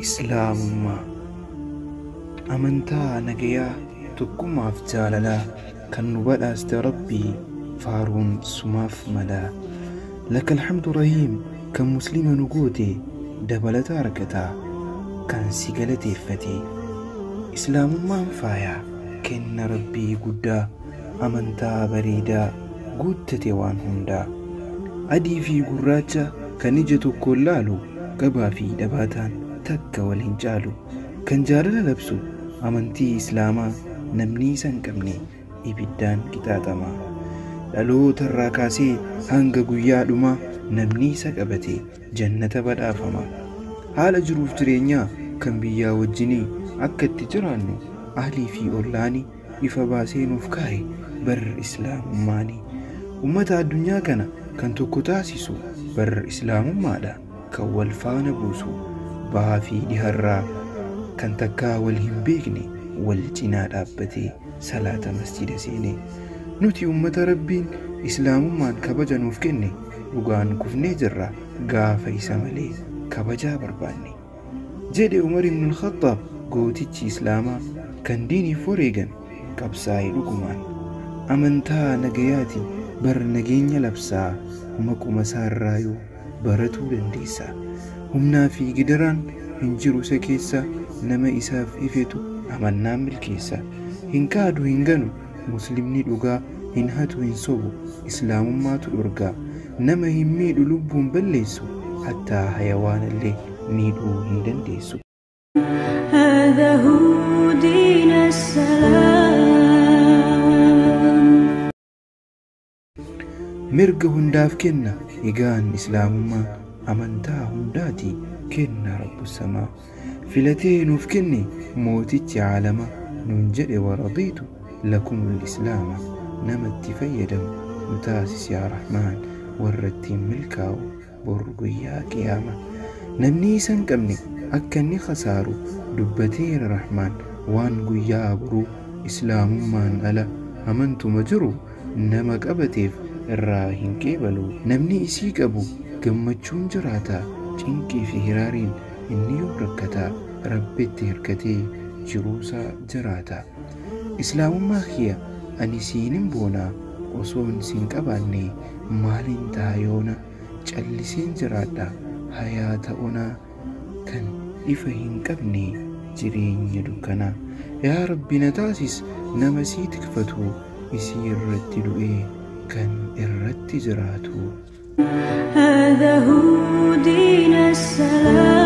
Islaamummaa amantaa nagayaa tokkummaaf jaalalaa kan nu badhaaste Rabbii faaruun sumaaf malaa. Lakal hamdu rahiim kan muslima nu goote dabalata argataa kan si galateeffate. Islaamummaan faayaa kenna Rabbii guddaa amantaa bareedaa guuttate waan hundaa. Adii fi gurraacha kan ija tokkoon laalu gabaa fi dabaataan takka waliin caalu kan jaalala labsu amantii Islaamaa namni isa hin qabne ibiddaan qixaaxama. Dhaloota irraa kaasee hanga guyyaa dhumaa namni isa qabate jannata badhaafama. Haala jiruuf jireenyaa kan biyyaa wajjinii akka itti jiraannu ahlii fi ollaanii ifa baasee nuuf kaa'e bar Islaamummaani. Ummata addunyaa kana kan tokko taasisu bar Islaamummaadha kan wal faana buusu. Bahaa fi dhiharraa kan takkaa wal hin beekne wal cinaa dhaabbatee salaata masjida seene. Nuti ummata Rabbiin Islaamummaan kabaja nuuf kenne dhugaan kufnee jirra gaafa isa malee kabajaa barbaanne. Jedhe Umar ibn al-Khattab gootichi Islaamaa kan diiniif wareegan qabsaa'ee dhugumaan. Amantaa nagayaati bar nageenya labsaa maquma isaarraayuu baratuu dandeessa. Humnaa fi gidiraan hin jiru isa keessa nama isaaf ifetu amannaan milkeessa. Hin kaadu hin ganu muslimni dhugaa hin hatu hin sobu Islaamummaatu dhorgaa. Nama hin miidhu lubbuun balleessu hattaa hayawaanallee miidhuu hin dandeessu. هذا هو دين السلام. Mirga hundaaf kenna egaan Islaamummaa amantaa hundaati kenna Rabbu samaa. Filatee nuuf kenne mootichi caalama nun jedhe waradiitu lakumul islaama. Namatti fayyadamu nu taasisi yaa Rahmaan warra ittiin milkaa'u bor guyyaa qiyaama. Namni isa hin qabne akka inni khasaaru dubbateera Rahmaan waan guyyaa boruu Islaamummaan ala amantuma jiru nama qabateef irraa hin qeebalu. Namni isii qabu gammachuun jiraata cinqii fi hiraariin inni yoo rakkataa rabbitti hirkatee jiruusaa jiraata. Islaamummaa kiyya ani siinin boonaa osoon siin qabaanne maaliin taayoona calliseen jiraadha hayaata onaa kan ifa hin qabne jireenya dukkanaa. Yaa Rabbi na taasis nama sii tikfatu isii irratti du'ee kan irratti jiraatu. هذا هو دين السلام.